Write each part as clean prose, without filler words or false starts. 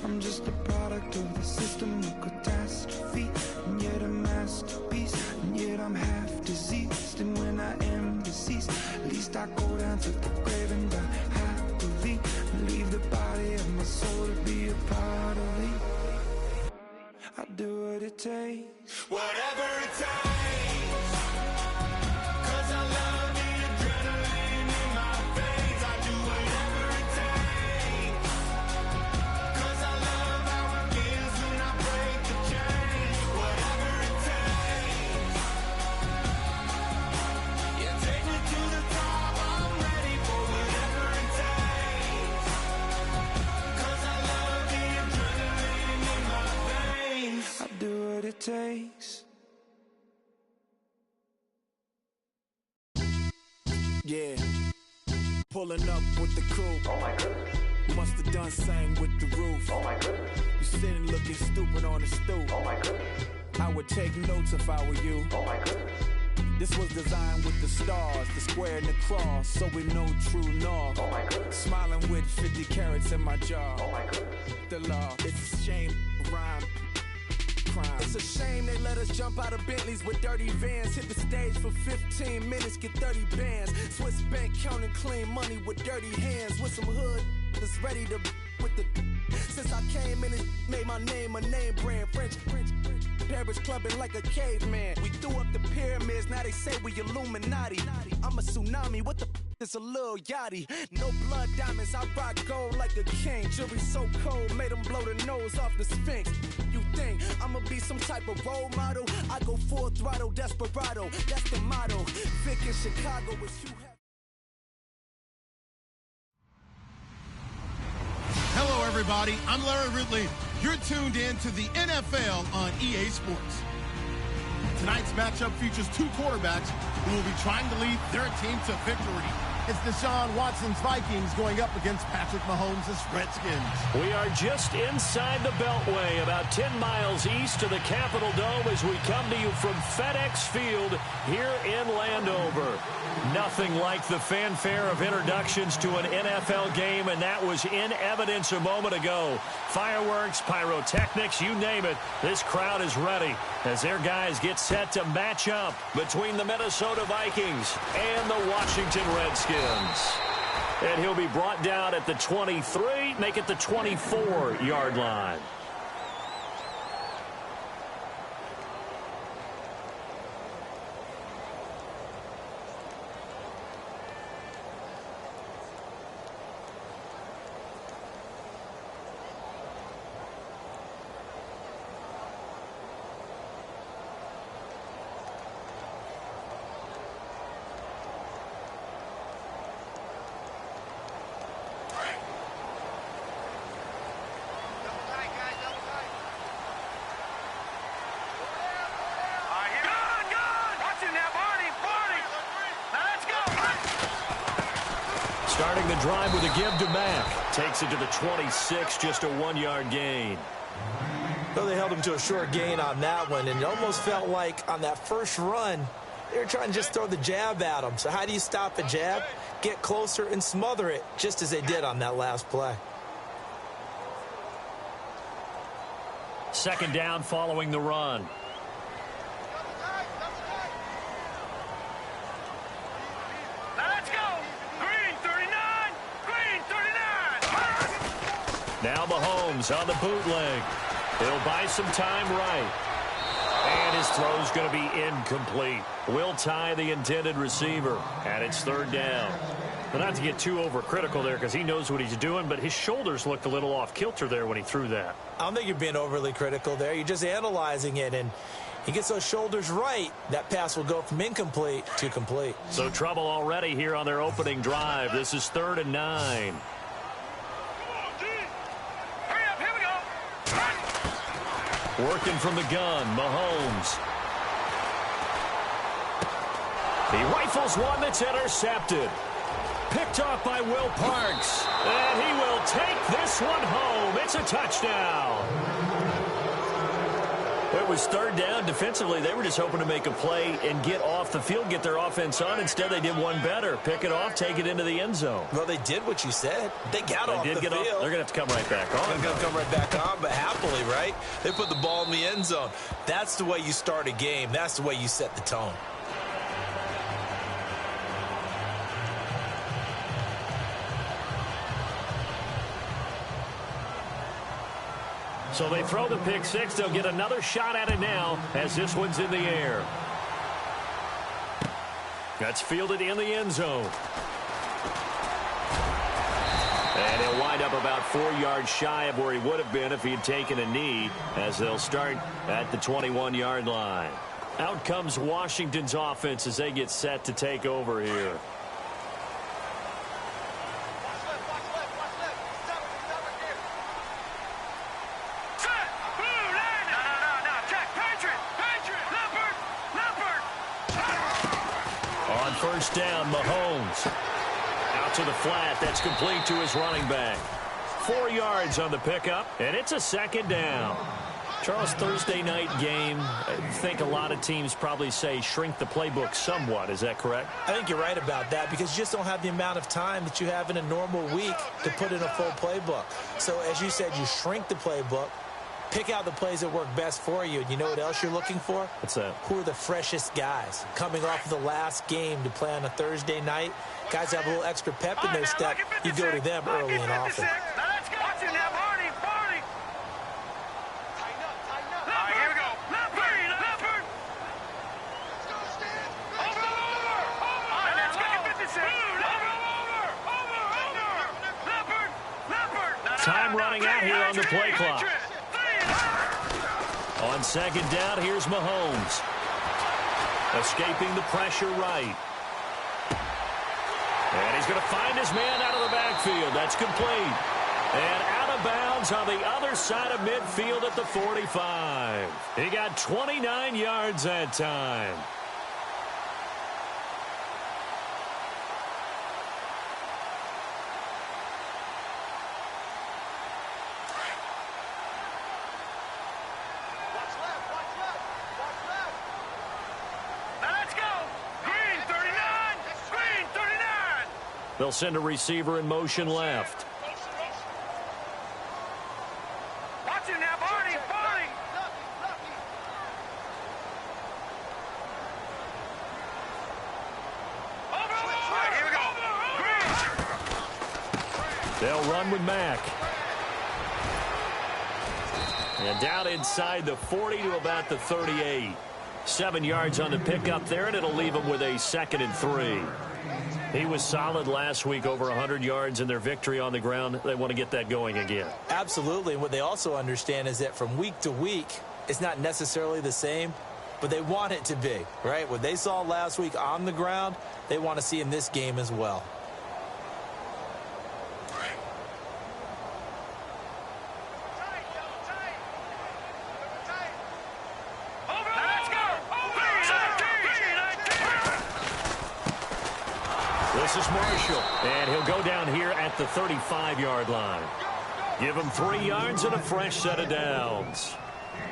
I'm just a product of the system of catastrophe, and yet a masterpiece, and yet I'm half diseased. And when I am deceased, at least I go down to the grave and die happily, and leave the body of my soul to be a part of me. I do what it takes, whatever it takes, 'cause I love the adrenaline in my veins. I do whatever it takes, 'cause I love how it feels when I break the chains. Whatever it takes, yeah, take me to the top, I'm ready for whatever it takes, 'cause I love the adrenaline in my veins. I do what it takes. Yeah, pulling up with the crew. Oh my goodness. Must have done same with the roof. Oh my goodness. You sitting looking stupid on the stoop. Oh my goodness. I would take notes if I were you. Oh my goodness. This was designed with the stars, the square and the cross, so we know true north. Oh my goodness. Smiling with 50 carats in my jaw. Oh my goodness. The law, it's a shame, rhyme. Crime. It's a shame they let us jump out of Bentleys with dirty vans. Hit the stage for 15 minutes, get 30 bands. Swiss bank counting clean money with dirty hands. With some hood that's ready to with the. Since I came in, it made my name a name brand. French. Paris clubbing like a caveman. We threw up the pyramids, now they say we Illuminati. I'm a tsunami, what the is a little yachty. No blood diamonds, I rock gold like a king. Jury so cold, made them blow the nose off the Sphinx. You think I'ma be some type of role model? I go full throttle, desperado, that's the motto. Vic in Chicago is you. Hello, everybody. I'm Larry Ridley. You're tuned in to the NFL on EA Sports. Tonight's matchup features two quarterbacks who will be trying to lead their team to victory. It's Deshaun Watson's Vikings going up against Patrick Mahomes' Redskins. We are just inside the Beltway, about 10 miles east of the Capitol Dome as we come to you from FedEx Field here in Landover. Nothing like the fanfare of introductions to an NFL game, and that was in evidence a moment ago. Fireworks, pyrotechnics, you name it. This crowd is ready as their guys get set to match up between the Minnesota Vikings and the Washington Redskins. And he'll be brought down at the 23, make it the 24-yard line. Starting the drive with a give to Mack. Takes it to the 26, just a 1-yard gain. Well, they held him to a short gain on that one, and it almost felt like on that first run, they were trying to just throw the jab at him. So how do you stop a jab? Get closer and smother it, just as they did on that last play. Second down following the run. Now Mahomes on the bootleg. He'll buy some time right. And his throw's going to be incomplete. Will tie the intended receiver. And it's third down. But not to get too overcritical there because he knows what he's doing, but his shoulders looked a little off kilter there when he threw that. I don't think you're being overly critical there. You're just analyzing it, and he gets those shoulders right. That pass will go from incomplete to complete. So trouble already here on their opening drive. This is 3rd and 9. Working from the gun, Mahomes. He rifles one that's intercepted. Picked off by Will Parks. And he will take this one home. It's a touchdown. It it was third down. Defensively, they were just hoping to make a play and get off the field, get their offense on. Instead, they did one better. Pick it off, take it into the end zone. Well, they did what you said. They got off the field. They're going to have to come right back on. They're going to come right back on, but happily, right? They put the ball in the end zone. That's the way you start a game. That's the way you set the tone. So they throw the pick six. They'll get another shot at it now as this one's in the air. That's fielded in the end zone. And he'll wind up about 4 yards shy of where he would have been if he had taken a knee, as they'll start at the 21-yard line. Out comes Washington's offense as they get set to take over here. First down, Mahomes. Out to the flat. That's complete to his running back. 4 yards on the pickup, and it's a second down. Charles, Thursday night game, I think a lot of teams probably say shrink the playbook somewhat. Is that correct? I think you're right about that because you just don't have the amount of time that you have in a normal week to put in a full playbook. So, as you said, you shrink the playbook. Pick out the plays that work best for you. And you know what else you're looking for? What's that? Who are the freshest guys coming off of the last game to play on a Thursday night? Guys have a little extra pep in their step. You go to them early and often. Time running out here on the play clock. On second down, here's Mahomes. Escaping the pressure right. And he's going to find his man out of the backfield. That's complete. And out of bounds on the other side of midfield at the 45. He got 29 yards that time. They'll send a receiver in motion left. Watch it now, Barney. Right, here we go. They'll run with Mack. And down inside the 40 to about the 38. 7 yards on the pickup there, and it'll leave them with a 2nd and 3. He was solid last week, over 100 yards in their victory on the ground. They want to get that going again. Absolutely. And what they also understand is that from week to week, it's not necessarily the same, but they want it to be, right? What they saw last week on the ground, they want to see in this game as well. This is Marshall, and he'll go down here at the 35-yard line. Give him 3 yards and a fresh set of downs.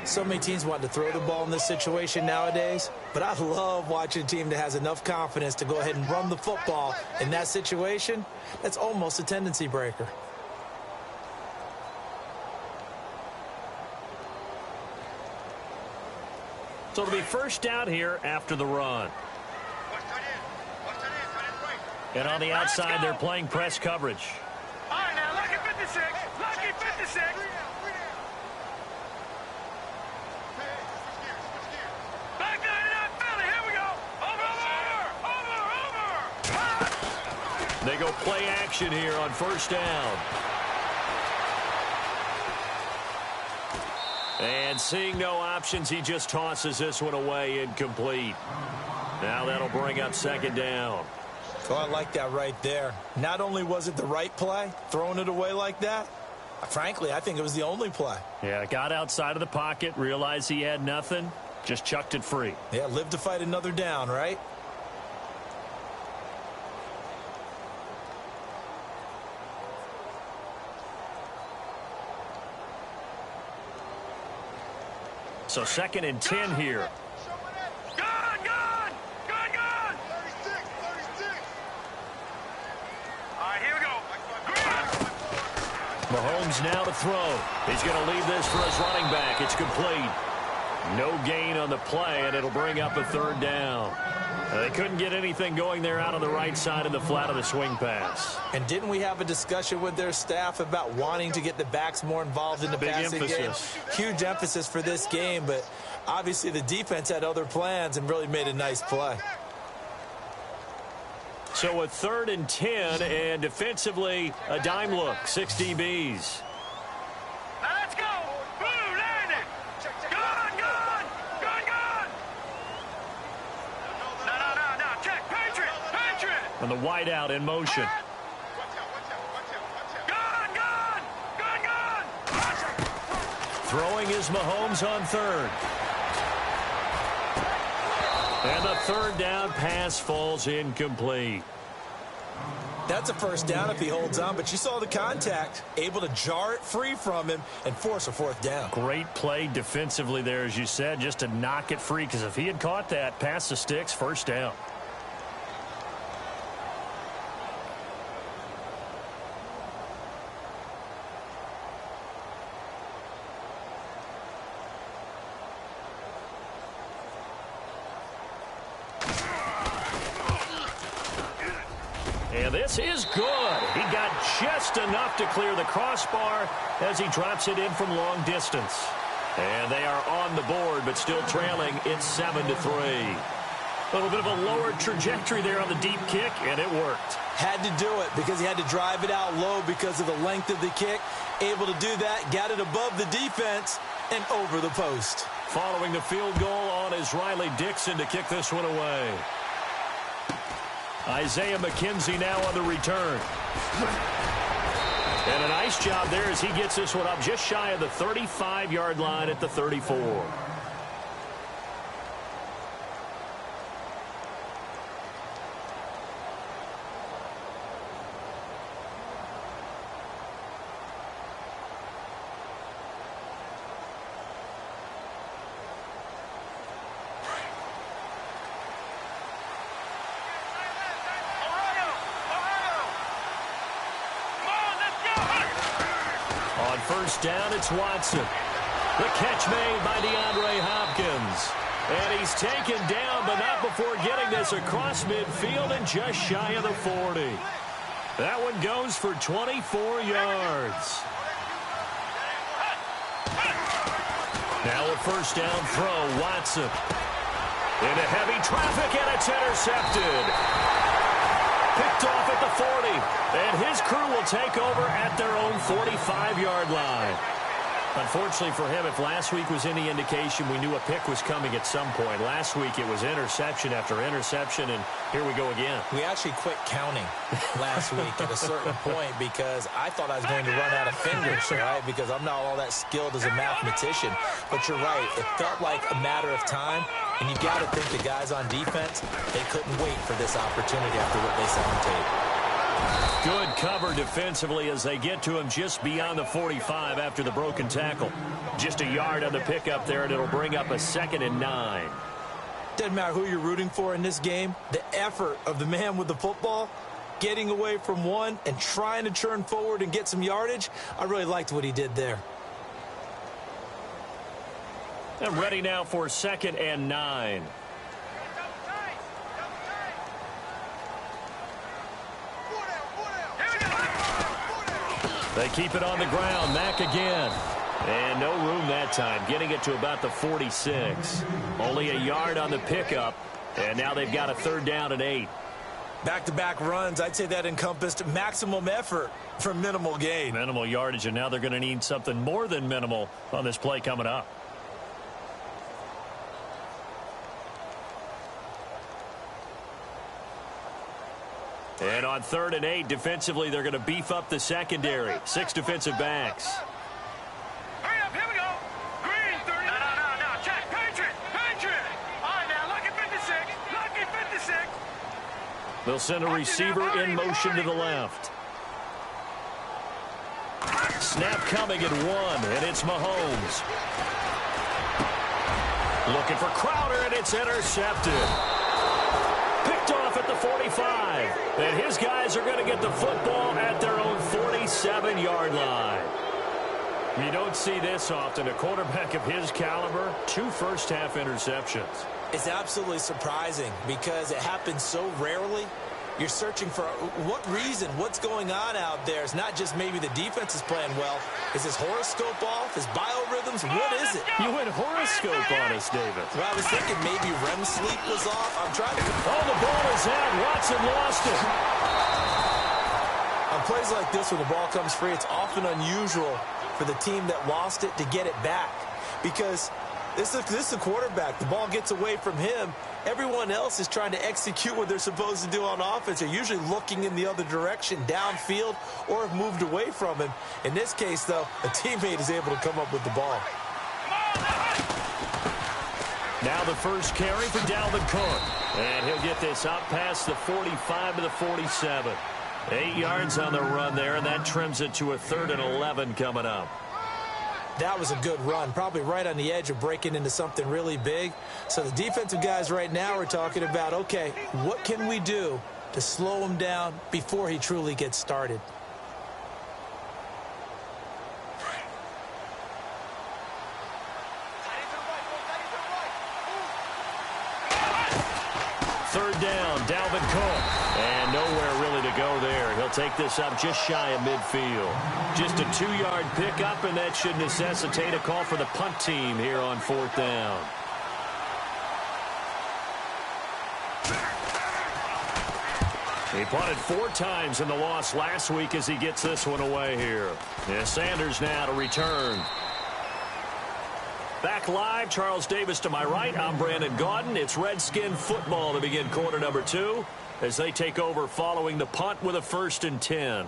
So many teams want to throw the ball in this situation nowadays, but I love watching a team that has enough confidence to go ahead and run the football in that situation. That's almost a tendency breaker. So it'll be first down here after the run. And on the outside, they're playing press coverage. All right, now, lucky 56. Lucky 56. Back 99, Philly. Here we go. Over. They go play action here on first down. And seeing no options, he just tosses this one away, incomplete. Now that'll bring up second down. Oh, I like that right there. Not only was it the right play, throwing it away like that, frankly, I think it was the only play. Yeah, got outside of the pocket, realized he had nothing, just chucked it free. Yeah, live to fight another down, right? So 2nd and 10 here. Gone, gone, gone, gone. 36. All right, here we go. Mahomes now to throw. He's going to leave this for his running back. It's complete. No gain on the play, and it'll bring up a 3rd down. They couldn't get anything going there out on the right side of the flat of the swing pass. And didn't we have a discussion with their staff about wanting to get the backs more involved in the passing game? Huge emphasis for this game, but obviously the defense had other plans and really made a nice play. So a 3rd and 10, and defensively a dime look, 6 DBs. Now let's go. Blue landing. Gone, gone, gone, gone. No. Check. Patriot. And the wideout in motion. Gone, gone, gone, gone. Throwing is Mahomes on 3rd. And the 3rd down pass falls incomplete. That's a 1st down if he holds on, but you saw the contact, able to jar it free from him and force a 4th down. Great play defensively there, as you said, just to knock it free, because if he had caught that, past the sticks, 1st down. And this is good. He got just enough to clear the crossbar as he drops it in from long distance. And they are on the board, but still trailing. It's 7-3. A little bit of a lower trajectory there on the deep kick, and it worked. Had to do it because he had to drive it out low because of the length of the kick. Able to do that, got it above the defense and over the post. Following the field goal on is Riley Dixon to kick this one away. Isaiah McKenzie now on the return. And a nice job there as he gets this one up just shy of the 35-yard line at the 34. On 1st down, it's Watson. The catch made by DeAndre Hopkins. And he's taken down, but not before getting this across midfield and just shy of the 40. That one goes for 24 yards. Now a 1st down throw, Watson. Into heavy traffic, and it's intercepted. Picked off at the 40, and his crew will take over at their own 45-yard line. Unfortunately for him, if last week was any indication, we knew a pick was coming at some point. Last week it was interception after interception, and here we go again. We actually quit counting last week at a certain point because I thought I was going to run out of fingers, right? Because I'm not all that skilled as a mathematician. But you're right. It felt like a matter of time. And you got to think the guys on defense, they couldn't wait for this opportunity after what they saw on tape. Good cover defensively as they get to him just beyond the 45 after the broken tackle. Just a yard on the pickup there, and it'll bring up a 2nd and 9. Doesn't matter who you're rooting for in this game. The effort of the man with the football, getting away from one and trying to turn forward and get some yardage, I really liked what he did there. And ready now for 2nd and 9. They keep it on the ground. Mack again. And no room that time. Getting it to about the 46. Only a yard on the pickup. And now they've got a 3rd down and 8. Back-to-back runs, I'd say that encompassed maximum effort for minimal gain. Minimal yardage, and now they're going to need something more than minimal on this play coming up. And on 3rd and 8, defensively, they're going to beef up the secondary. 6 defensive backs. Hurry up, here we go. Green, 30. No. Check. Patriot. All right, now, lucky 56. Lucky 56. They'll send a receiver in motion to the left. Snap coming at 1, and it's Mahomes. Looking for Crowder, and it's intercepted. Picked off at the 45. And his guys are going to get the football at their own 47-yard line. You don't see this often. A quarterback of his caliber, 2 first-half interceptions. It's absolutely surprising because it happens so rarely. You're searching for what reason, what's going on out there. It's not just maybe the defense is playing well. Is his horoscope off? His biorhythms? What is it? You went horoscope on us, David. Well, I was thinking maybe REM sleep was off. I'm trying to... Oh, the ball is out. Watson lost it. On plays like this where the ball comes free, it's often unusual for the team that lost it to get it back because this is a quarterback. The ball gets away from him. Everyone else is trying to execute what they're supposed to do on offense. They're usually looking in the other direction, downfield, or have moved away from him. In this case, though, a teammate is able to come up with the ball. Now the first carry for Dalvin Cook. And he'll get this up past the 45 to the 47. 8 yards on the run there, and that trims it to a 3rd and 11 coming up. That was a good run, probably right on the edge of breaking into something really big. So the defensive guys right now are talking about, okay, what can we do to slow him down before he truly gets started? Third down, Dalvin Cook. And nowhere really to go there. He'll take this up just shy of midfield. Just a 2-yard pickup, and that should necessitate a call for the punt team here on 4th down. He punted 4 times in the loss last week as he gets this one away here. And Sanders now to return. Back live, Charles Davis to my right. I'm Brandon Gaudin. It's Redskin football to begin quarter number 2 as they take over following the punt with a 1st and 10.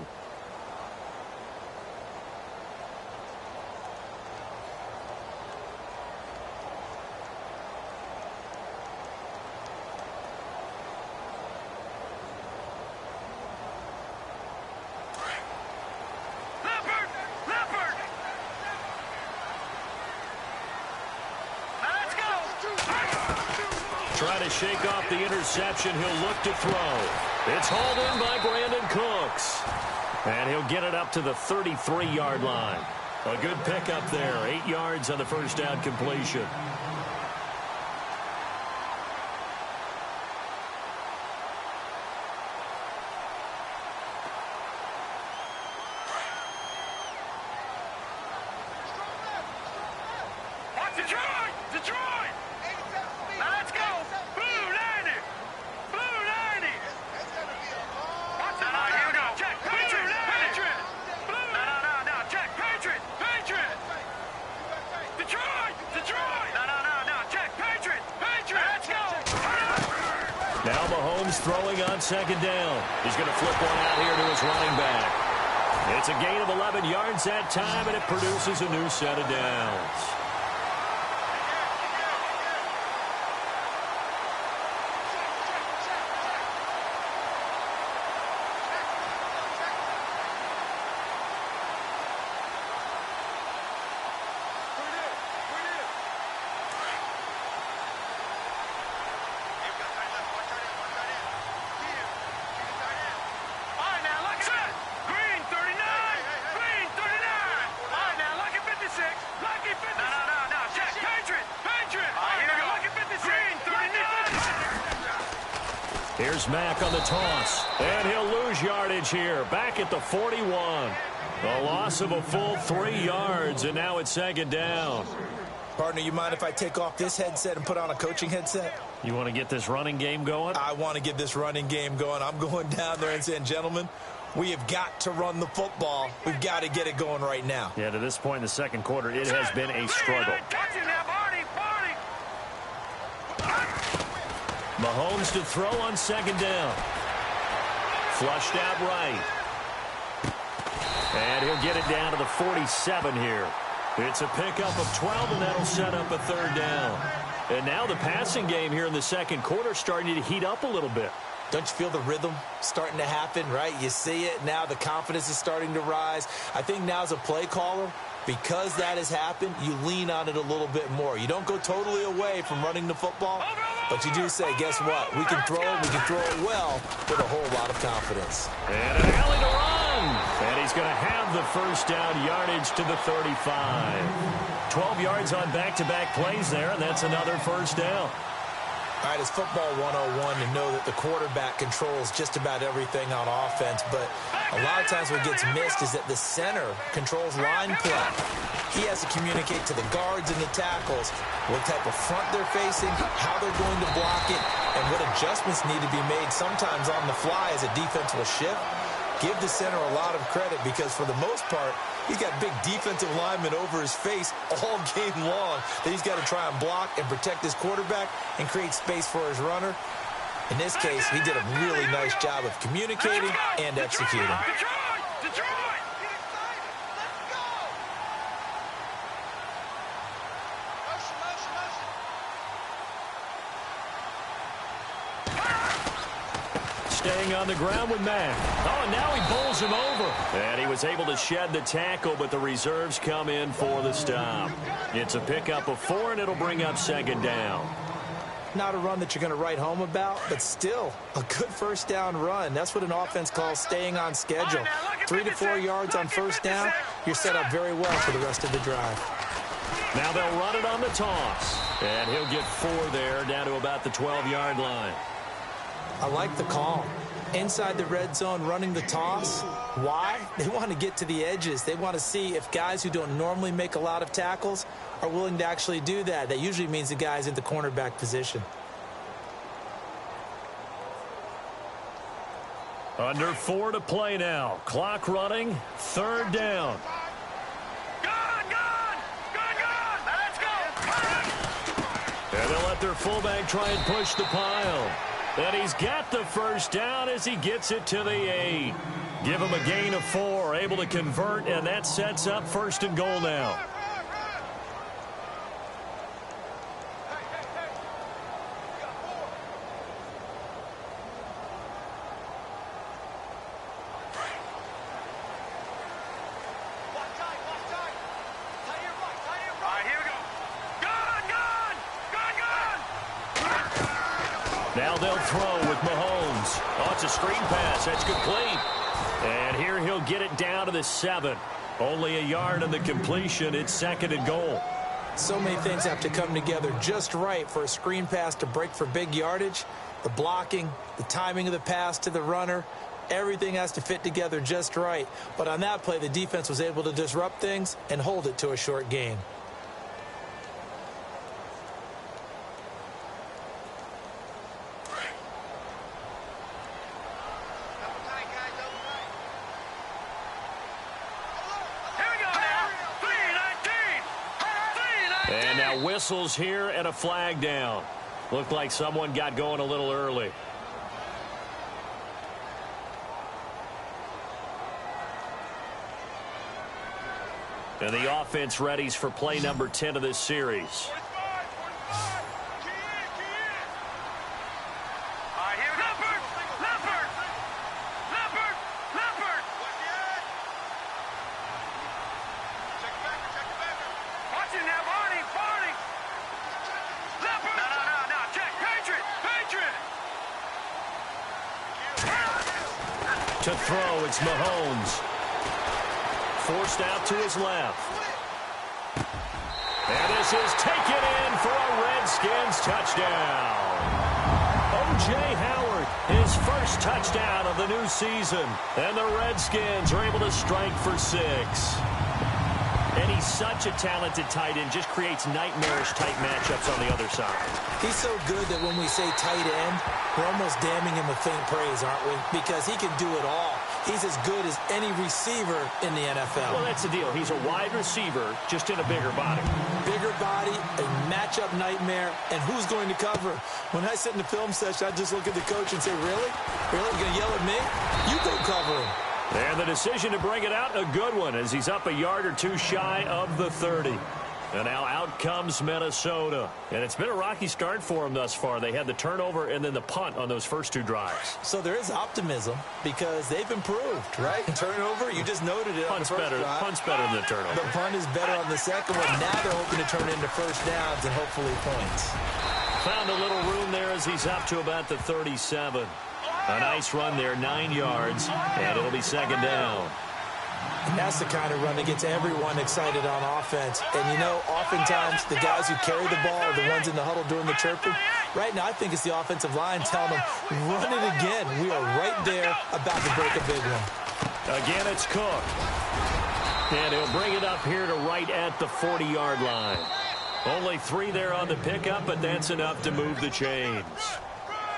Try to shake off the interception. He'll look to throw. It's hauled in by Brandon Cooks. And he'll get it up to the 33-yard line. A good pickup there. 8 yards on the first down completion. Detroit! Now let's go! Blue 90! Blue 90! Now, here we go. Check! Patriot! Patriot! No. Check! Patriot! Patriot! Detroit! Detroit! No. Check! Patriot! Patriot! Let's go! Now Mahomes throwing on 2nd down. He's going to flip one out here to his running back. It's a gain of 11 yards that time, and it produces a new set of downs. Here's Mack on the toss, and he'll lose yardage here, back at the 41. A loss of a full 3 yards, and now it's 2nd down. Partner, you mind if I take off this headset and put on a coaching headset? You want to get this running game going? I want to get this running game going. I'm going down there and saying, gentlemen, we have got to run the football. We've got to get it going right now. Yeah, to this point in the second quarter, it has been a struggle. Mahomes to throw on 2nd down. Flushed out right. And he'll get it down to the 47 here. It's a pickup of 12, and that'll set up a 3rd down. And now the passing game here in the second quarter starting to heat up a little bit. Don't you feel the rhythm starting to happen, right? You see it. Now the confidence is starting to rise. I think now as a play caller, Because that has happened, you lean on it a little bit more. You don't go totally away from running the football, but you do say, guess what? We can throw it well with a whole lot of confidence. And an alley to run. And he's going to have the first down yardage to the 35. 12 yards on back-to-back plays there, and that's another first down. All right, it's football 101 to know that the quarterback controls just about everything on offense, but a lot of times what gets missed is that the center controls line play. He has to communicate to the guards and the tackles what type of front they're facing, how they're going to block it, and what adjustments need to be made sometimes on the fly as a defense will shift. Give the center a lot of credit because for the most part, he's got big defensive linemen over his face all game long that he's got to try and block and protect his quarterback and create space for his runner. In this case, he did a really nice job of communicating and executing. Detroit! Staying on the ground with Mack. Oh, and now he bowls him over. And he was able to shed the tackle, but the reserves come in for the stop. It's a pickup of 4, and it'll bring up second down. Not a run that you're going to write home about, but still a good first down run. That's what an offense calls staying on schedule. 3 to 4 yards on first down, you're set up very well for the rest of the drive. Now they'll run it on the toss. And he'll get 4 there, down to about the 12-yard line. I like the call. Inside the red zone running the toss. Why? They want to get to the edges. They want to see if guys who don't normally make a lot of tackles are willing to actually do that. That usually means the guys in the cornerback position. Under 4 to play now. Clock running. Third down. Let's go! And they'll let their fullback try and push the pile. And he's got the first down as he gets it to the 8. Give him a gain of 4, able to convert, and that sets up first and goal now. Now they'll throw with Mahomes. Oh, it's a screen pass. That's complete. And here he'll get it down to the 7. Only a yard on the completion. It's second and goal. So many things have to come together just right for a screen pass to break for big yardage. The blocking, the timing of the pass to the runner, everything has to fit together just right. But on that play, the defense was able to disrupt things and hold it to a short gain. And now whistles here and a flag down. Looked like someone got going a little early. And the offense readies for play number 10 of this series. To throw, it's Mahomes. Forced out to his left. And this is taken in for a Redskins touchdown. O.J. Howard, his first touchdown of the new season. And the Redskins are able to strike for 6. And he's such a talented tight end, just creates nightmarish-type matchups on the other side. He's so good that when we say tight end, we're almost damning him with faint praise, aren't we? Because he can do it all. He's as good as any receiver in the NFL. Well, that's the deal. He's a wide receiver, just in a bigger body. Bigger body, a matchup nightmare, and who's going to cover? When I sit in the film session, I just look at the coach and say, really? Really? You're going to yell at me? You go cover him. And the decision to bring it out, a good one, as he's up a yard or two shy of the 30. And now out comes Minnesota. And it's been a rocky start for them thus far. They had the turnover and then the punt on those first two drives. So there is optimism because they've improved, right? Turnover, you just noted it. Punt's better than the turnover. The punt is better on the second one. Now they're hoping to turn it into first downs and hopefully points. Found a little room there as he's up to about the 37. A nice run there, 9 yards, and it'll be second down. And that's the kind of run that gets everyone excited on offense. And, you know, oftentimes the guys who carry the ball are the ones in the huddle doing the chirping. Right now, I think it's the offensive line telling them, run it again. We are right there about to break a big one. Again, it's Cook. And he'll bring it up here to right at the 40-yard line. Only 3 there on the pickup, but that's enough to move the chains.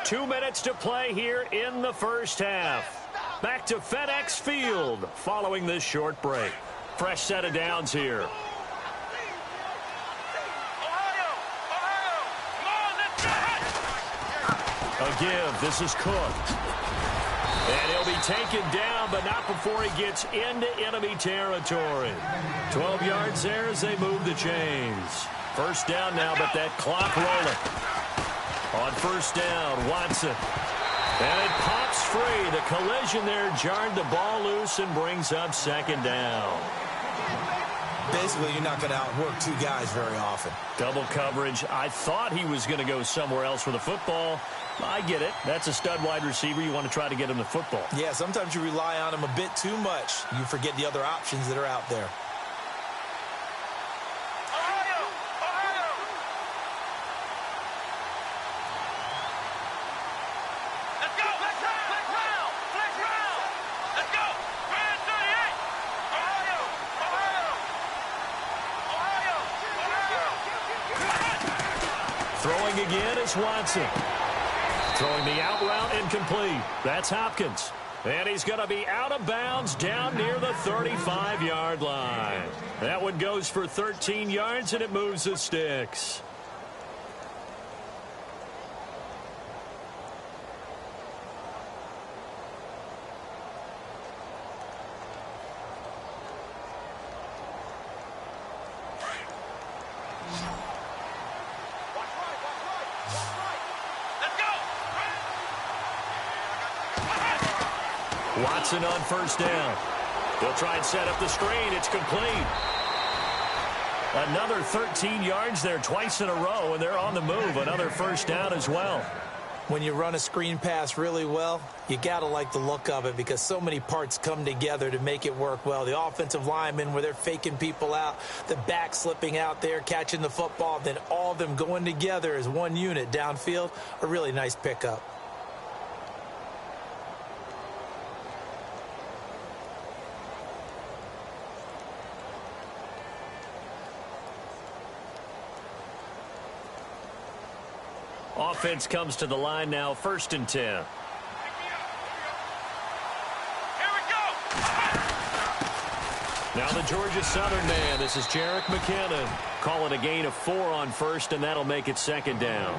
2 minutes to play here in the first half. Back to FedEx Field following this short break. Fresh set of downs here. A give. This is Cook. And he'll be taken down, but not before he gets into enemy territory. 12 yards there as they move the chains. First down now, but that clock rolling. On first down, Watson. And it pops free. The collision there jarred the ball loose and brings up second down. Basically, you're not going to outwork 2 guys very often. Double coverage. I thought he was going to go somewhere else for the football. I get it. That's a stud wide receiver. You want to try to get him the football. Yeah, sometimes you rely on him a bit too much. You forget the other options that are out there. Throwing again is Watson. Throwing the out route incomplete. That's Hopkins. And he's going to be out of bounds down near the 35-yard line. That one goes for 13 yards, and it moves the sticks. Watson on first down. They'll try and set up the screen. It's complete. Another 13 yards there twice in a row, and they're on the move. Another first down as well. When you run a screen pass really well, you got to like the look of it because so many parts come together to make it work well. The offensive linemen, where they're faking people out, the back slipping out there, catching the football, then all of them going together as one unit downfield. A really nice pickup. Offense comes to the line now, 1st and 10. Here we go. Now the Georgia Southern man. This is Jerick McKinnon. Call it a gain of 4 on first, and that'll make it second down.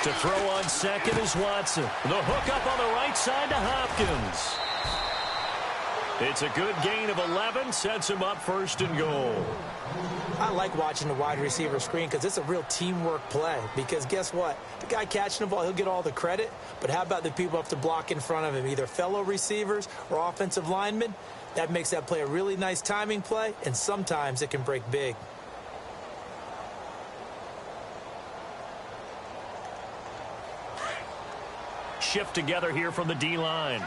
To throw on second is Watson. The hook up on the right side to Hopkins. It's a good gain of 11, sets him up 1st and goal. I like watching the wide receiver screen because it's a real teamwork play. Because guess what? The guy catching the ball, he'll get all the credit. But how about the people who have to block in front of him, either fellow receivers or offensive linemen? That makes that play a really nice timing play, and sometimes it can break big. Shift together here from the D-line.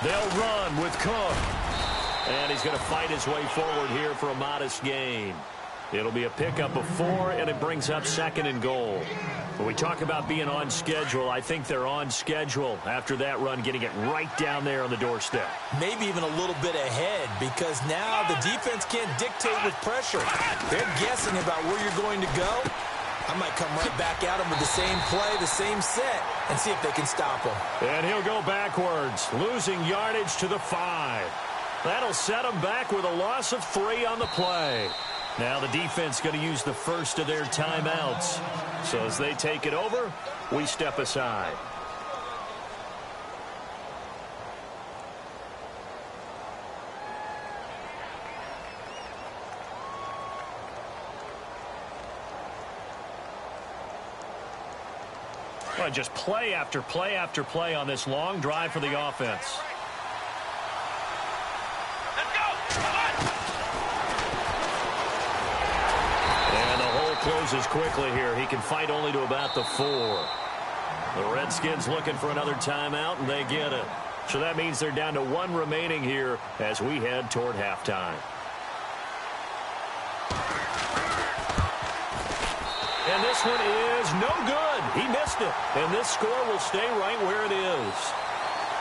They'll run with Cook. And he's going to fight his way forward here for a modest gain. It'll be a pickup of 4, and it brings up 2nd and goal. When we talk about being on schedule, I think they're on schedule after that run, getting it right down there on the doorstep. Maybe even a little bit ahead because now the defense can't dictate with pressure. They're guessing about where you're going to go, I might come right back at him with the same play, the same set, and see if they can stop him. And he'll go backwards, losing yardage to the 5. That'll set him back with a loss of 3 on the play. Now the defense going to use the first of their timeouts. So as they take it over, we step aside. Well, just play after play after play on this long drive for the offense. Let's go! And the hole closes quickly here. He can fight only to about the 4. The Redskins looking for another timeout, and they get it. So that means they're down to 1 remaining here as we head toward halftime. And this one is no good. He missed it. And this score will stay right where it is.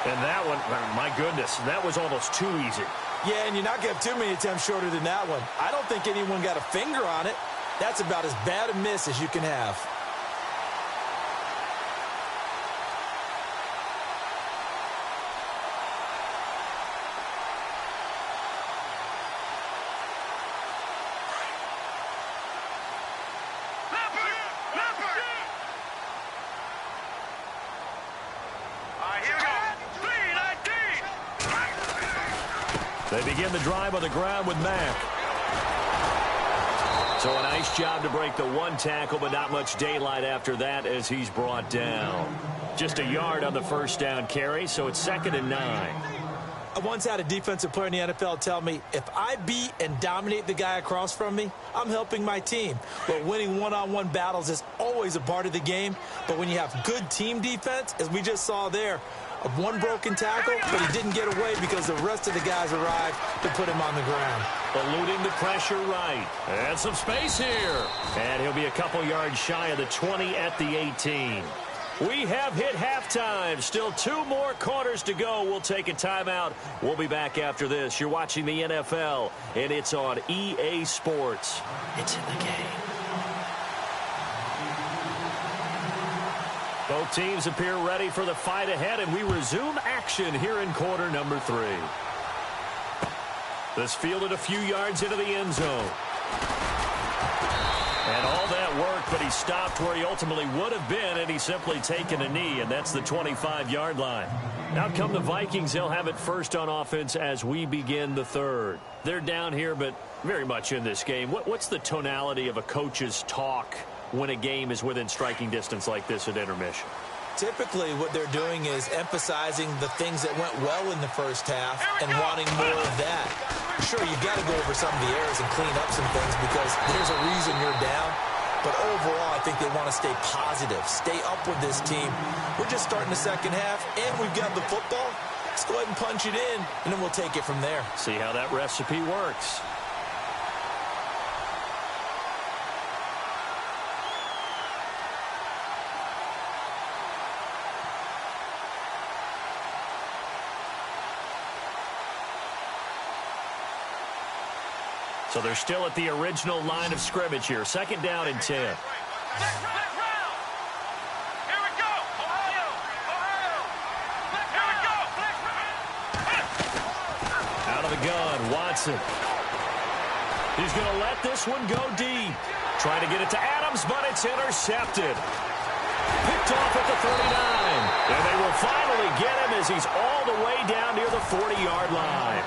And that one, my goodness, that was almost too easy. Yeah, and you're not going to have too many attempts shorter than that one. I don't think anyone got a finger on it. That's about as bad a miss as you can have. They begin the drive on the ground with Mack. So a nice job to break the 1 tackle, but not much daylight after that as he's brought down. Just a yard on the first down carry, so it's 2nd and 9. I once had a defensive player in the NFL tell me, if I beat and dominate the guy across from me, I'm helping my team. But winning one-on-one battles is always a part of the game. But when you have good team defense, as we just saw there, of 1 broken tackle, but he didn't get away because the rest of the guys arrived to put him on the ground. Eluding the pressure right. And some space here. And he'll be a couple yards shy of the 20 at the 18. We have hit halftime. Still 2 more quarters to go. We'll take a timeout. We'll be back after this. You're watching the NFL, and it's on EA Sports. It's in the game. Both teams appear ready for the fight ahead, and we resume action here in quarter number 3. This fielded a few yards into the end zone. And all that work, but he stopped where he ultimately would have been, and he's simply taken a knee, and that's the 25-yard line. Out come the Vikings. They'll have it first on offense as we begin the 3rd. They're down here, but very much in this game. What's the tonality of a coach's talk when a game is within striking distance like this at intermission? Typically, what they're doing is emphasizing the things that went well in the first half and wanting more of that. Sure, you've got to go over some of the errors and clean up some things because there's a reason you're down. But overall, I think they want to stay positive, stay up with this team. We're just starting the second half, and we've got the football. Let's go ahead and punch it in, and then we'll take it from there. See how that recipe works. So they're still at the original line of scrimmage here. 2nd down and 10. Here we go! Ohio! Here we go! Out of the gun, Watson. He's going to let this one go deep. Trying to get it to Adams, but it's intercepted. Picked off at the 39. And they will finally get him as he's all the way down near the 40-yard line.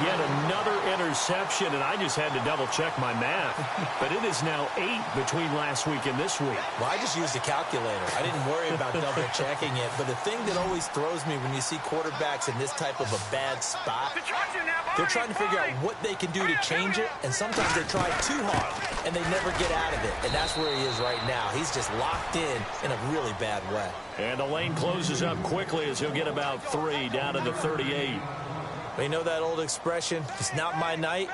Yet another interception, and I just had to double-check my math. But it is now 8 between last week and this week. Well, I just used a calculator. I didn't worry about double-checking it. But the thing that always throws me when you see quarterbacks in this type of a bad spot, they're trying to figure out what they can do to change it, and sometimes they try too hard, and they never get out of it. And that's where he is right now. He's just locked in a really bad way. And the lane closes up quickly as he'll get about 3 down to the 38. You know that old expression, it's not my night?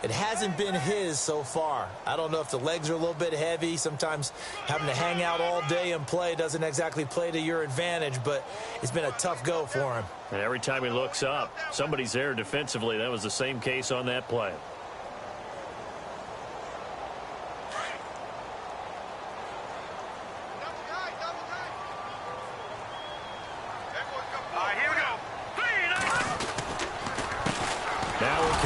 It hasn't been his so far. I don't know if the legs are a little bit heavy. Sometimes having to hang out all day and play doesn't exactly play to your advantage, but it's been a tough go for him. And every time he looks up, somebody's there defensively. That was the same case on that play.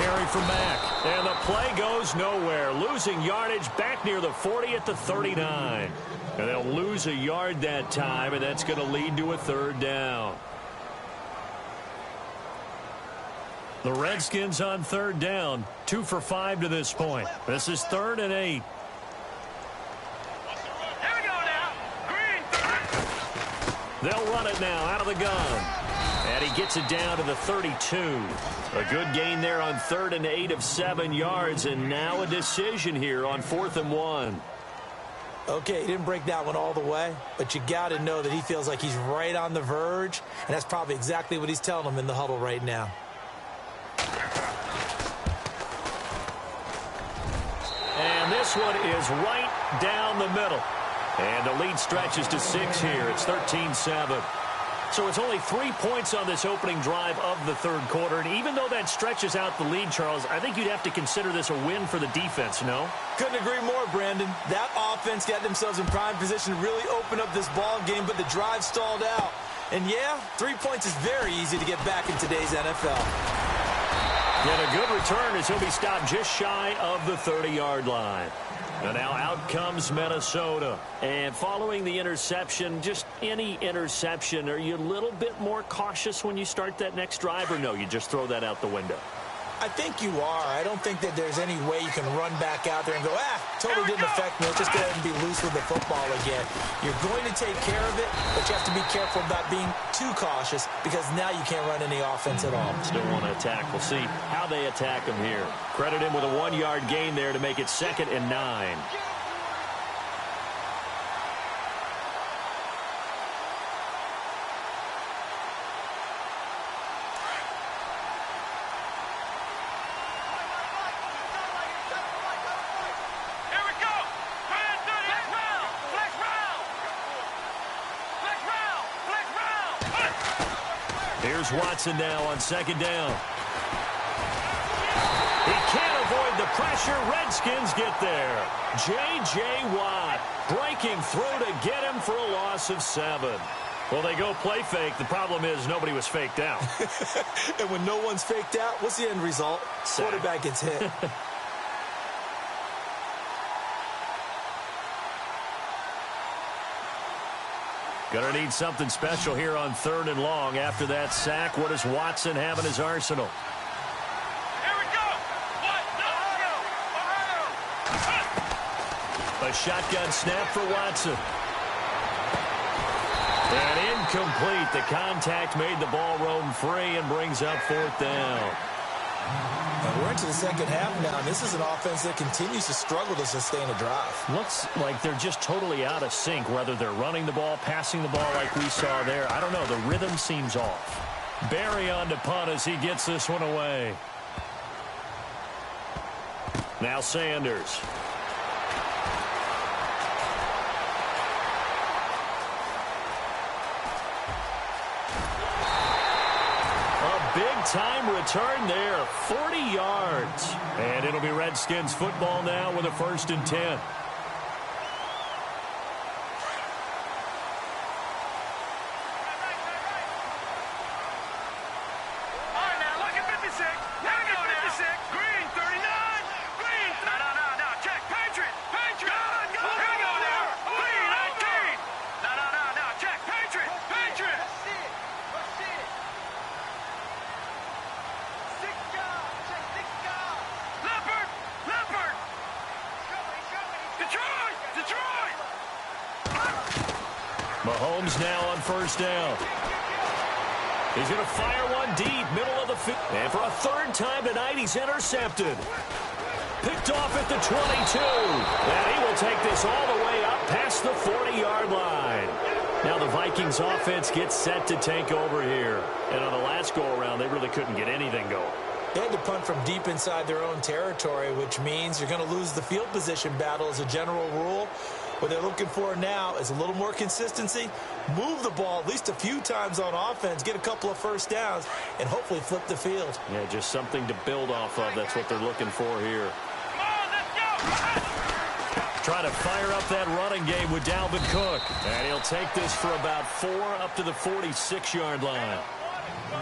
carry from Mack. And the play goes nowhere. Losing yardage back near the 40 at the 39. And they'll lose a yard that time, and that's going to lead to a third down. The Redskins on third down. 2 for 5 to this point. This is 3rd and 8. They'll run it now out of the gun. And he gets it down to the 32. A good gain there on 3rd and 8 of 7 yards. And now a decision here on 4th and 1. Okay, he didn't break that one all the way, but you got to know that he feels like he's right on the verge, and that's probably exactly what he's telling them in the huddle right now. And this one is right down the middle. And the lead stretches to 6 here. It's 13-7. So it's only 3 points on this opening drive of the third quarter. And even though that stretches out the lead, Charles, I think you'd have to consider this a win for the defense, no? Couldn't agree more, Brandon. That offense got themselves in prime position to really open up this ball game, but the drive stalled out. And yeah, 3 points is very easy to get back in today's NFL. Get a good return as he'll be stopped just shy of the 30-yard line. And now out comes Minnesota. And following the interception, just any interception, are you a little bit more cautious when you start that next drive, or no, you just throw that out the window? I think you are. I don't think that there's any way you can run back out there and go, totally didn't affect me. Let's just go ahead and be loose with the football again. You're going to take care of it, but you have to be careful about being too cautious because now you can't run any offense at all. Still want to attack. We'll see how they attack him here. Credit him with a 1-yard gain there to make it 2nd and 9. Here's Watson now on 2nd down. He can't avoid the pressure. Redskins get there. J.J. Watt breaking through to get him for a loss of 7. Well, they go play fake. The problem is nobody was faked out. And when no one's faked out, what's the end result? Sack. Quarterback gets hit. Going to need something special here on 3rd and long. After that sack, what does Watson have in his arsenal? Here we go. Ohio. A shotgun snap for Watson. And incomplete. The contact made the ball roam free and brings up 4th down. And we're into the second half now. This is an offense that continues to struggle to sustain a drive. Looks like they're just totally out of sync, whether they're running the ball, passing the ball like we saw there. I don't know. The rhythm seems off. Barry on to punt as he gets this one away. Now Sanders. Big-time return there, 40 yards. And it'll be Redskins football now with a 1st and 10. Mahomes now on 1st down. He's going to fire one deep, middle of the field. And for a 3rd time tonight, he's intercepted. Picked off at the 22. And he will take this all the way up past the 40-yard line. Now the Vikings offense gets set to take over here. And on the last go-around, they really couldn't get anything going. They had to punt from deep inside their own territory, which means you're going to lose the field position battle as a general rule. What they're looking for now is a little more consistency, move the ball at least a few times on offense, get a couple of 1st downs, and hopefully flip the field. Yeah, just something to build off of. That's what they're looking for here. Come on, let's go. Try to fire up that running game with Dalvin Cook. And he'll take this for about 4 up to the 46-yard line.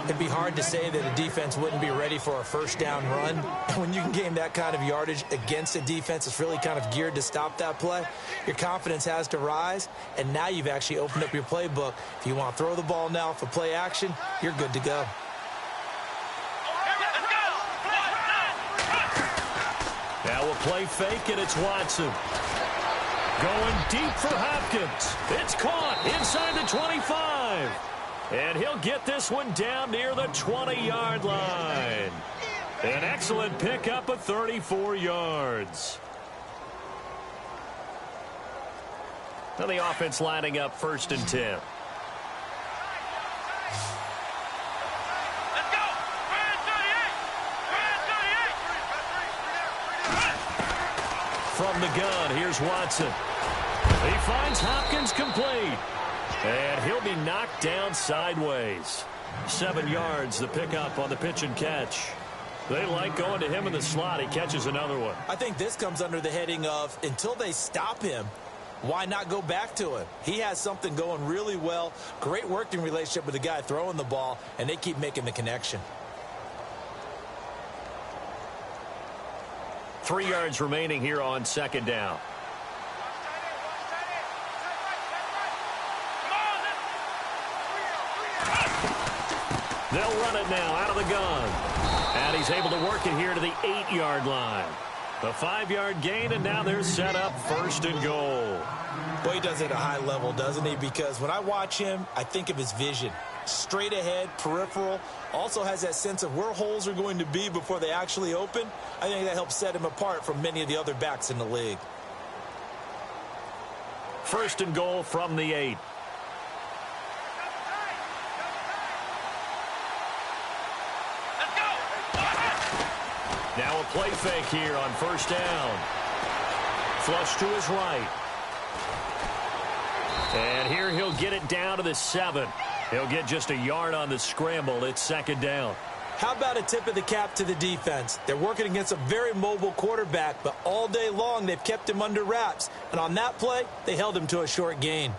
It'd be hard to say that a defense wouldn't be ready for a first down run. When you can gain that kind of yardage against a defense that's really kind of geared to stop that play, your confidence has to rise, and now you've actually opened up your playbook. If you want to throw the ball now for play action, you're good to go. Now we'll play fake, and it's Watson. Going deep for Hopkins. It's caught inside the 25. And he'll get this one down near the 20-yard line. An excellent pickup of 34 yards. Now the offense lining up 1st and 10. Let's go! Red 38! Red 38! From the gun, here's Watson. He finds Hopkins complete. And he'll be knocked down sideways. 7 yards, the pickup on the pitch and catch. They like going to him in the slot. He catches another one. I think this comes under the heading of, until they stop him, why not go back to him? He has something going really well. Great working relationship with the guy throwing the ball, and they keep making the connection. 3 yards remaining here on 2nd down. They'll run it now out of the gun. And he's able to work it here to the 8-yard line. A 5-yard gain, and now they're set up 1st and goal. Boy, he does it at a high level, doesn't he? Because when I watch him, I think of his vision. Straight ahead, peripheral. Also has that sense of where holes are going to be before they actually open. I think that helps set him apart from many of the other backs in the league. 1st and goal from the 8. Now a play fake here on 1st down. Flush to his right. And here he'll get it down to the 7. He'll get just a yard on the scramble. It's 2nd down. How about a tip of the cap to the defense? They're working against a very mobile quarterback, but all day long they've kept him under wraps. And on that play, they held him to a short gain.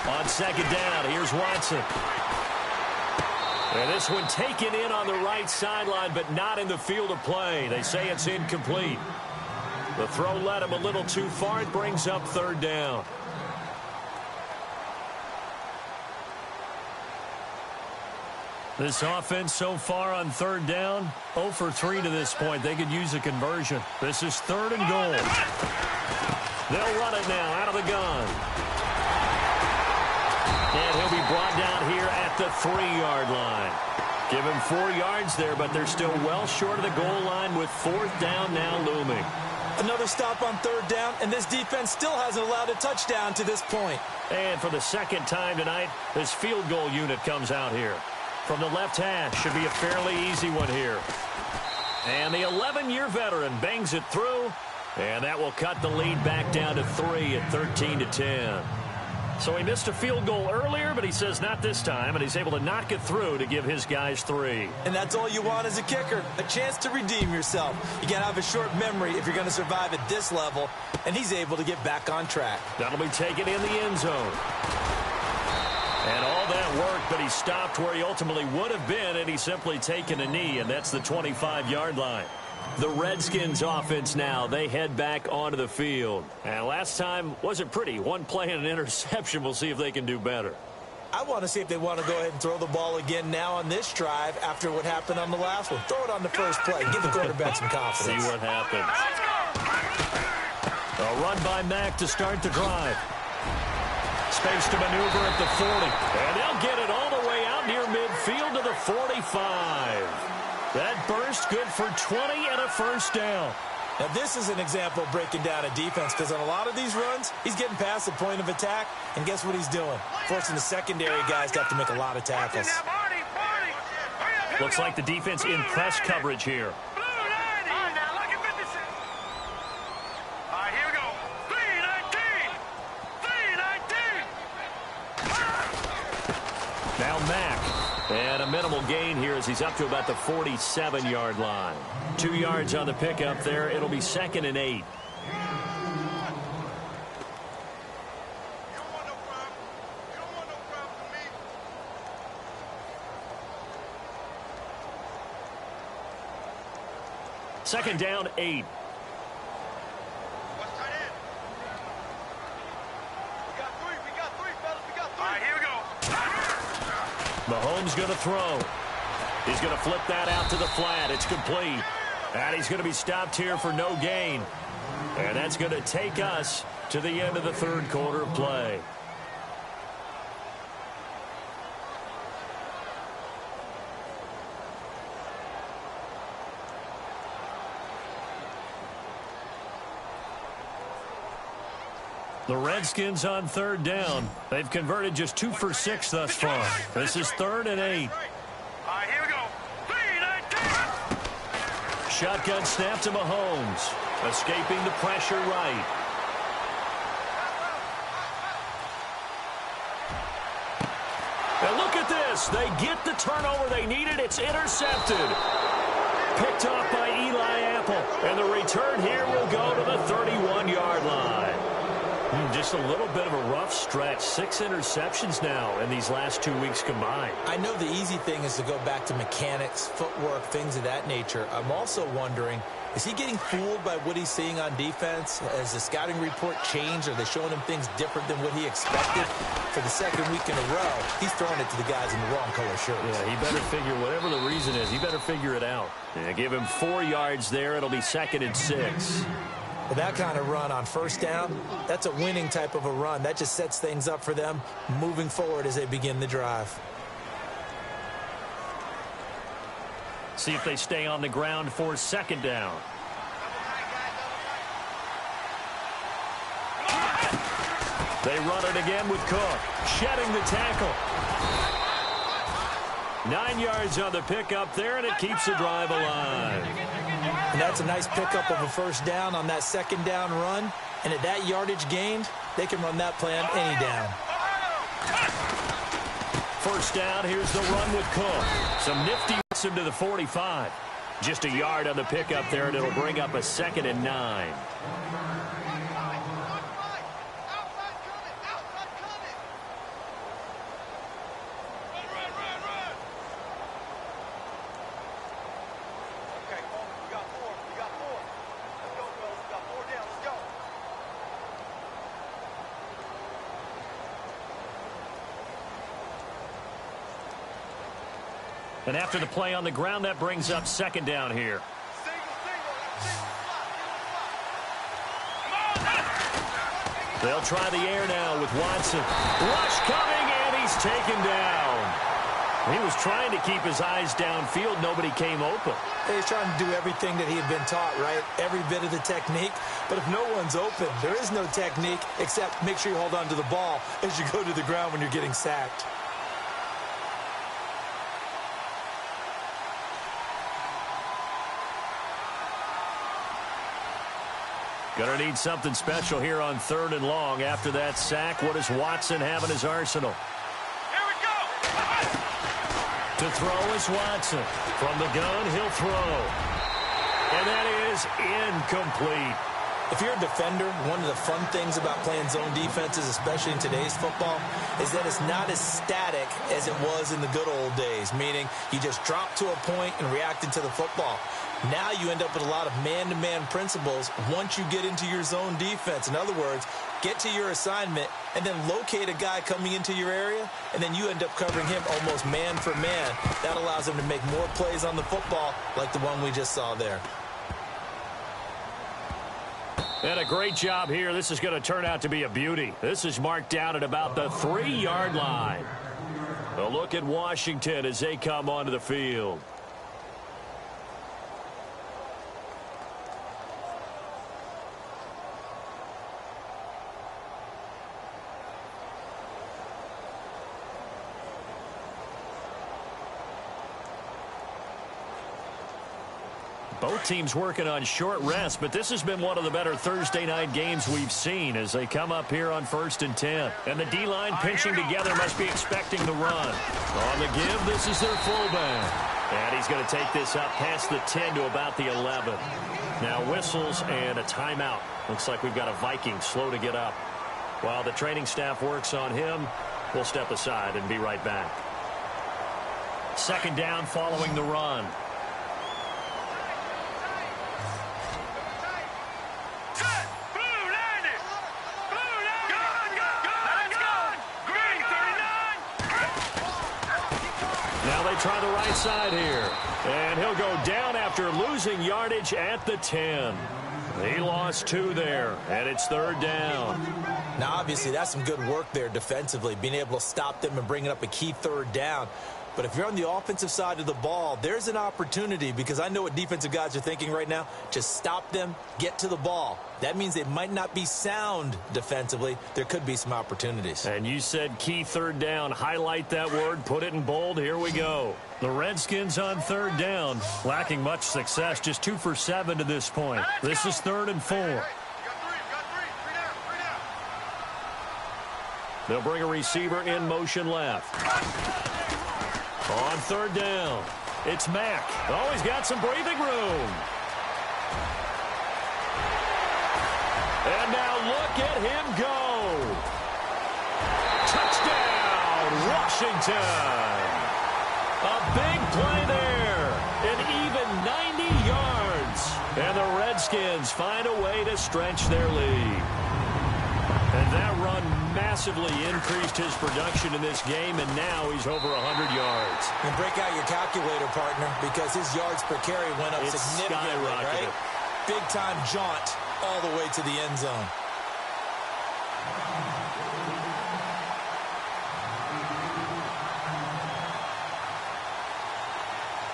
On 2nd down, here's Watson. And this one taken in on the right sideline, but not in the field of play. They say it's incomplete. The throw led him a little too far. It brings up 3rd down. This offense so far on 3rd down, 0 for 3 to this point. They could use a conversion. This is 3rd and goal. They'll run it now out of the gun. And he'll be brought down here at the 3-yard line. Give him 4 yards there, but they're still well short of the goal line with 4th down now looming. Another stop on 3rd down, and this defense still hasn't allowed a touchdown to this point. And for the 2nd time tonight, this field goal unit comes out here. From the left hash, should be a fairly easy one here. And the 11-year veteran bangs it through, and that will cut the lead back down to 3 at 13-10. So he missed a field goal earlier, but he says not this time, and he's able to knock it through to give his guys 3. And that's all you want as a kicker, a chance to redeem yourself. You got to have a short memory if you're going to survive at this level, and he's able to get back on track. That'll be taken in the end zone. And all that worked, but he stopped where he ultimately would have been, and he's simply taken a knee, and that's the 25-yard line. The Redskins offense now, they head back onto the field. And last time wasn't pretty. One play and an interception. We'll see if they can do better. I want to see if they want to go ahead and throw the ball again now on this drive after what happened on the last one. Throw it on the first play. Give the quarterback some confidence. See what happens. A run by Mack to start the drive. Space to maneuver at the 40. And they'll get it all the way out near midfield to the 45. That burst good for 20 and a 1st down. Now, this is an example of breaking down a defense because on a lot of these runs, he's getting past the point of attack, and guess what he's doing? Forcing the secondary guys to have to make a lot of tackles. Looks like the defense in press coverage here. Now Mack. And a minimal gain here as he's up to about the 47-yard line. 2 yards on the pickup there. It'll be 2nd and 8. Second down, 8. Mahomes going to throw. He's going to flip that out to the flat. It's complete. And he's going to be stopped here for no gain. And that's going to take us to the end of the third quarter of play. The Redskins on third down. They've converted just 2 for 6 thus far. This is 3rd and 8. All right, here we go. 3, 19. Shotgun snap to Mahomes. Escaping the pressure right. And look at this. They get the turnover they needed. It's intercepted. Picked off by Eli Apple. And the return here will go to the 31-yard line. Just a little bit of a rough stretch. 6 interceptions now in these last 2 weeks combined. I know the easy thing is to go back to mechanics, footwork, things of that nature. I'm also wondering, is he getting fooled by what he's seeing on defense? Has the scouting report changed? Are they showing him things different than what he expected? For the second week in a row, he's throwing it to the guys in the wrong color shirts. Yeah, he better figure, whatever the reason is, he better figure it out. Yeah, give him 4 yards there. It'll be 2nd and 6. With that kind of run on first down, that's a winning type of a run. That just sets things up for them moving forward as they begin the drive. See if they stay on the ground for 2nd down. They run it again with Cook, shedding the tackle. 9 yards on the pickup there, and it keeps the drive alive. And that's a nice pickup of a first down on that 2nd down run. And at that yardage gained, they can run that play on any down. First down, here's the run with Cook. Some nifty gets him to the 45. Just a yard on the pickup there, and it'll bring up a 2nd and 9. And after the play on the ground, that brings up 2nd down here. They'll try the air now with Watson. Rush coming, and he's taken down. He was trying to keep his eyes downfield. Nobody came open. He's trying to do everything that he had been taught, right? Every bit of the technique. But if no one's open, there is no technique except make sure you hold on to the ball as you go to the ground when you're getting sacked. Going to need something special here on 3rd and long. After that sack, what does Watson have in his arsenal? Here we go. To throw is Watson. From the gun, he'll throw. And that is incomplete. If you're a defender, one of the fun things about playing zone defenses, especially in today's football, is that it's not as static as it was in the good old days, meaning you just drop to a point and react into the football. Now you end up with a lot of man-to-man principles once you get into your zone defense. In other words, get to your assignment and then locate a guy coming into your area, and then you end up covering him almost man for man. That allows him to make more plays on the football like the one we just saw there. And a great job here. This is going to turn out to be a beauty. This is marked down at about the 3-yard line. A look at Washington as they come onto the field. Both teams working on short rest, but this has been one of the better Thursday night games we've seen as they come up here on 1st and 10. And the D-line pinching together must be expecting the run. On the give, this is their fullback. And he's going to take this up past the 10 to about the 11. Now whistles and a timeout. Looks like we've got a Viking slow to get up. While the training staff works on him, we'll step aside and be right back. 2nd down following the run. Try the right side here. And he'll go down after losing yardage at the 10. He lost 2 there, and it's 3rd down. Now, obviously, that's some good work there defensively, being able to stop them and bringing up a key 3rd down. But if you're on the offensive side of the ball, there's an opportunity, because I know what defensive guys are thinking right now. Just stop them, get to the ball. That means they might not be sound defensively. There could be some opportunities. And you said key 3rd down. Highlight that word. Put it in bold. Here we go. The Redskins on 3rd down. Lacking much success. Just 2 for 7 to this point. This is 3rd and 4. They'll bring a receiver in motion left. On 3rd down, it's Mack. Oh, he's got some breathing room. And now look at him go. Touchdown, Washington. A big play there. An even 90 yards. And the Redskins find a way to stretch their lead. And that run massively increased his production in this game, and now he's over 100 yards. And break out your calculator, partner, because his yards per carry went up significantly, right? Big-time jaunt all the way to the end zone.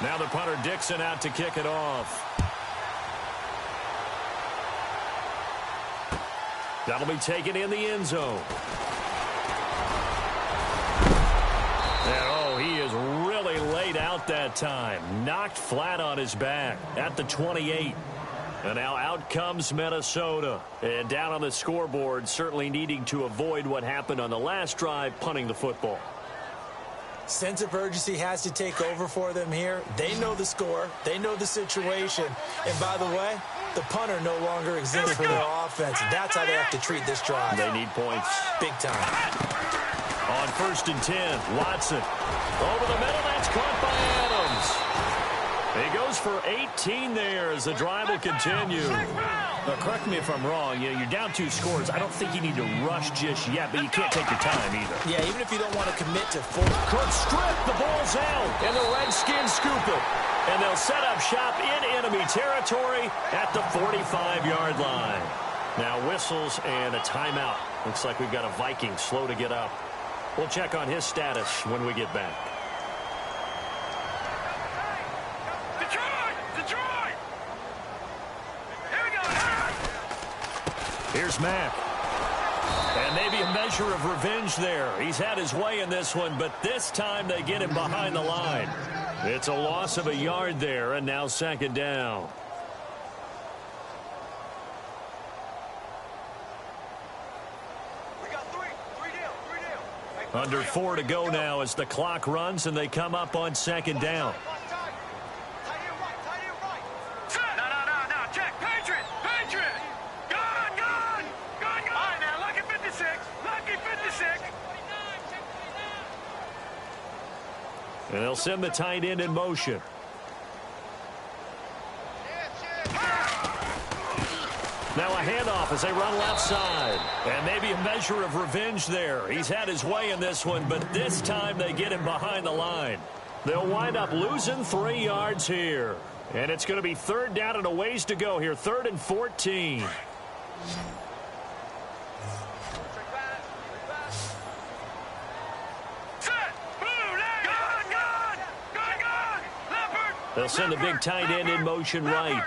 Now the punter Dixon out to kick it off. That'll be taken in the end zone. And oh, he is really laid out that time. Knocked flat on his back at the 28. And now out comes Minnesota. And down on the scoreboard, certainly needing to avoid what happened on the last drive, punting the football. Sense of urgency has to take over for them here. They know the score. They know the situation. And by the way, the punter no longer exists for their offense. That's how they have to treat this drive. They need points. Big time. On 1st and 10, Watson. Over the middle, that's caught by Adams. He goes for 18 there as the drive will continue. Now, correct me if I'm wrong. You're down 2 scores. I don't think you need to rush just yet, but you can't take your time either. Yeah, even if you don't want to commit to full. Could strip. The ball's out, and the Redskins scoop it. And they'll set up shop in enemy territory at the 45-yard line. Now whistles and a timeout. Looks like we've got a Viking slow to get up. We'll check on his status when we get back. Detroit! Here we go. Here's Mack. And maybe a measure of revenge there. He's had his way in this one, but this time they get him behind the line. It's a loss of a yard there, and now 2nd down. Under 4 to go now as the clock runs, and they come up on 2nd down. No, check, Patriot! Gone! All right, now, lucky 56. And they'll send the tight end in motion. Now a handoff as they run left side. And maybe a measure of revenge there. He's had his way in this one, but this time they get him behind the line. They'll wind up losing 3 yards here. And it's going to be 3rd down and a ways to go here. 3rd and 14. They'll send the big tight end in motion right.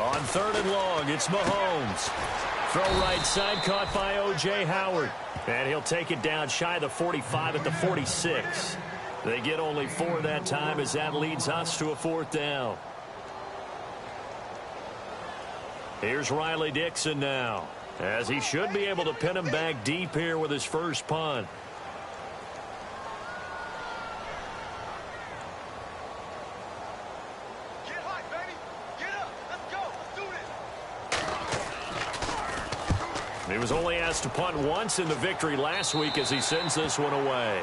On 3rd and long, it's Mahomes. Throw right side, caught by O.J. Howard. And he'll take it down shy of the 45 at the 46. They get only 4 that time as that leads us to a 4th down. Here's Riley Dixon now, as he should be able to pin him back deep here with his first punt. Get high, baby. Get up. Let's go. Let's do this. He was only asked to punt once in the victory last week as he sends this one away.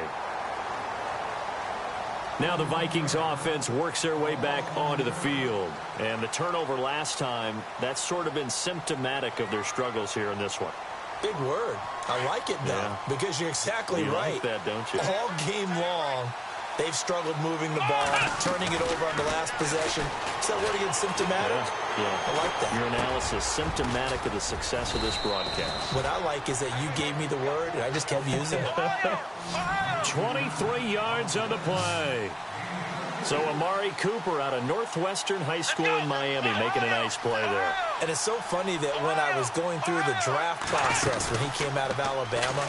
Now the Vikings offense works their way back onto the field. And the turnover last time, that's sort of been symptomatic of their struggles here in this one. Big word. I like it, though, because you're exactly right. You like that, don't you? All game long, they've struggled moving the ball, turning it over on the last possession. Is that word again, symptomatic? Yeah. I like that. Your analysis, symptomatic of the success of this broadcast. What I like is that you gave me the word, and I just kept using it. 23 yards on the play. So Amari Cooper out of Northwestern High School in Miami making a nice play there. And it's so funny that when I was going through the draft process when he came out of Alabama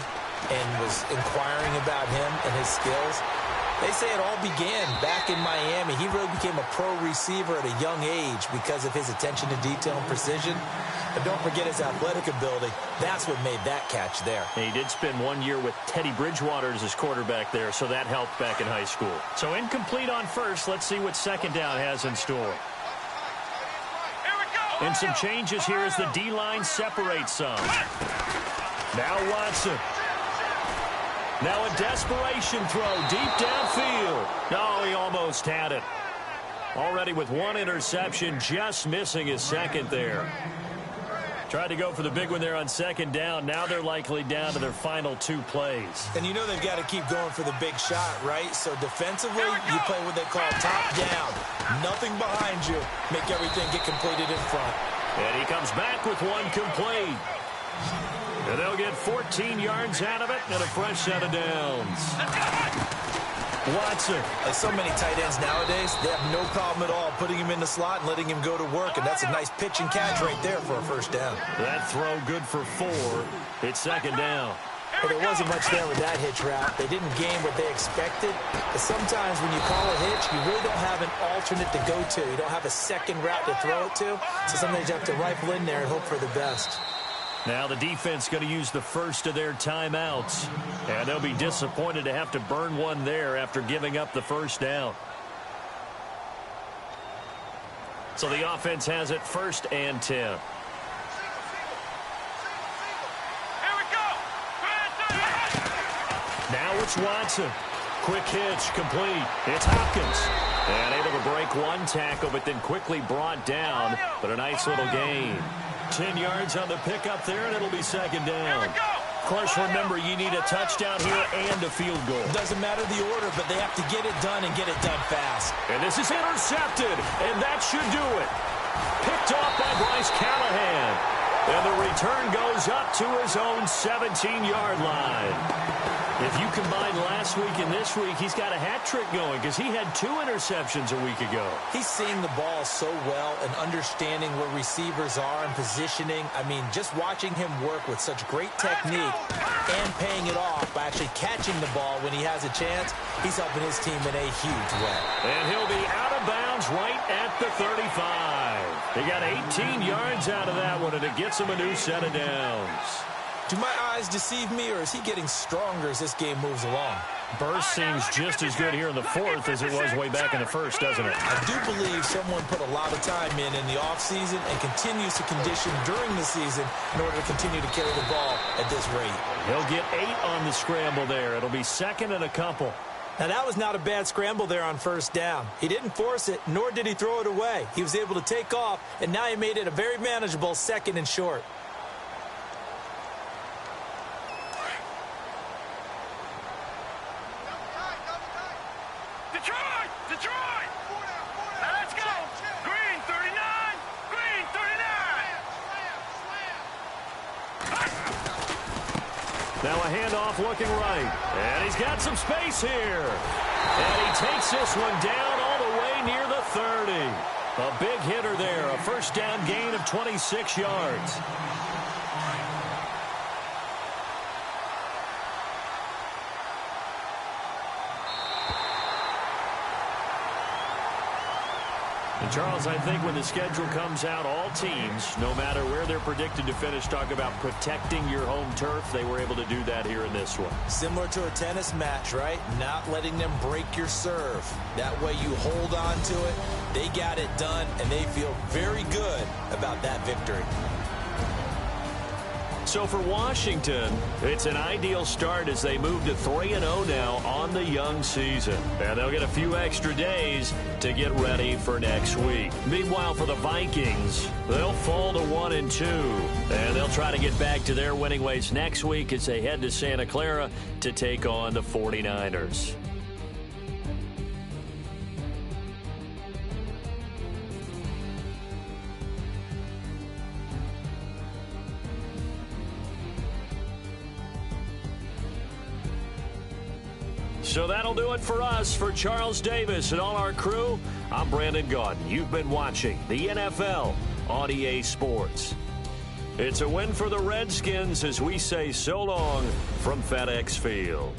and was inquiring about him and his skills, they say it all began back in Miami. He really became a pro receiver at a young age because of his attention to detail and precision. But don't forget his athletic ability. That's what made that catch there. He did spend 1 year with Teddy Bridgewater as his quarterback there, so that helped back in high school. So incomplete on first. Let's see what second down has in store. And some changes here as the D-line separates some. Now Watson. Now a desperation throw deep downfield. Oh, he almost had it. Already with 1 interception, just missing his second there. Tried to go for the big one there on second down. Now they're likely down to their final 2 plays. And you know they've got to keep going for the big shot, right? So defensively, you play what they call top down. Nothing behind you. Make everything get completed in front. And he comes back with 1 complete. And they'll get 14 yards out of it and a fresh set of downs. Watson. Like so many tight ends nowadays, they have no problem at all putting him in the slot and letting him go to work. And that's a nice pitch and catch right there for a first down. That throw good for 4. It's second down. Well, there wasn't much there with that hitch route. They didn't gain what they expected. But sometimes when you call a hitch, you really don't have an alternate to go to. You don't have a second route to throw it to. So sometimes you have to rifle in there and hope for the best. Now the defense going to use the first of their timeouts. And they'll be disappointed to have to burn one there after giving up the first down. So the offense has it 1st and 10. Here we go. Now it's Watson. Quick hitch, complete. It's Hopkins. And able to break 1 tackle, but then quickly brought down. But a nice little gain. 10 yards on the pickup there, and it'll be second down. Of course, remember, you need a touchdown here and a field goal. Doesn't matter the order, but they have to get it done and get it done fast. And this is intercepted, and that should do it. Picked off by Bryce Callahan. And the return goes up to his own 17-yard line. If you combine last week and this week, he's got a hat trick going because he had 2 interceptions a week ago. He's seeing the ball so well and understanding where receivers are and positioning. I mean, just watching him work with such great technique and paying it off by actually catching the ball when he has a chance, he's helping his team in a huge way. And he'll be out of bounds right at the 35. He got 18 yards out of that one, and it gets him a new set of downs. Do my eyes deceive me, or is he getting stronger as this game moves along? Burst seems just as good here in the 4th as it was way back in the 1st, doesn't it? I do believe someone put a lot of time in the offseason and continues to condition during the season in order to continue to carry the ball at this rate. He'll get 8 on the scramble there. It'll be 2nd and a couple. Now, that was not a bad scramble there on 1st down. He didn't force it, nor did he throw it away. He was able to take off, and now he made it a very manageable 2nd and short. Detroit! Now let's go! Green 39! Green 39! Now a handoff looking right. And he's got some space here. And he takes this one down all the way near the 30. A big hitter there. A first down gain of 26 yards. And Charles, I think when the schedule comes out, all teams, no matter where they're predicted to finish, talk about protecting your home turf. They were able to do that here in this one. Similar to a tennis match, right? Not letting them break your serve. That way you hold on to it. They got it done, and they feel very good about that victory. So for Washington, it's an ideal start as they move to 3-0 now on the young season. And they'll get a few extra days to get ready for next week. Meanwhile, for the Vikings, they'll fall to 1-2. And they'll try to get back to their winning ways next week as they head to Santa Clara to take on the 49ers. So that'll do it for us. For Charles Davis and all our crew, I'm Brandon Gaudin. You've been watching the NFL on EA Sports. It's a win for the Redskins as we say so long from FedEx Field.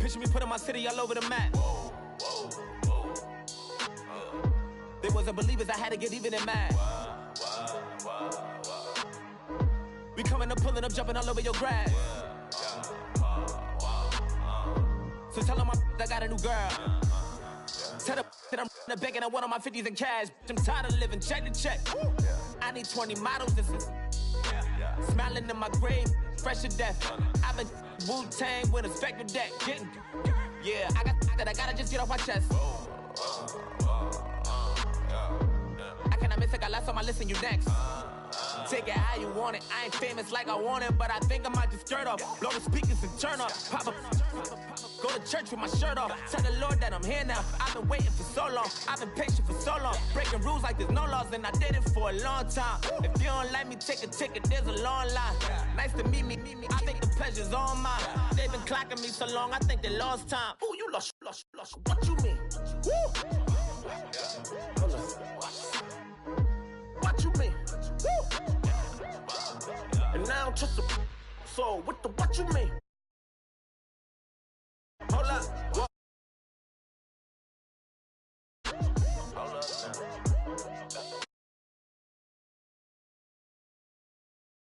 Picture me putting my city all over the map. They wasn't believers, I had to get even and mad. We coming up, pulling up, jumping all over your grass. So tell them I got a new girl. Tell them that I'm in the bank and I want all my 50s in cash. I'm tired of living check to check. I need 20 models, this is smiling in my grave, fresh to death. I've been Wu-Tang with a spectral deck. Getting, yeah, I gotta just get off my chest. I cannot miss it, got last on my list and you next. Take it how you want it. I ain't famous like I want it, but I think I might just skirt off. Blow the speakers and turn up. Pop up. Go to church with my shirt off. Tell the Lord that I'm here now. I've been waiting for so long. I've been patient for so long. Breaking rules like there's no laws, and I did it for a long time. If you don't like me, take a ticket. There's a long line. Nice to meet me. I think the pleasure's all mine. They've been clocking me so long, I think they lost time. Ooh, you lost. What you mean? Woo! What you mean? Woo! And now just a so what you mean?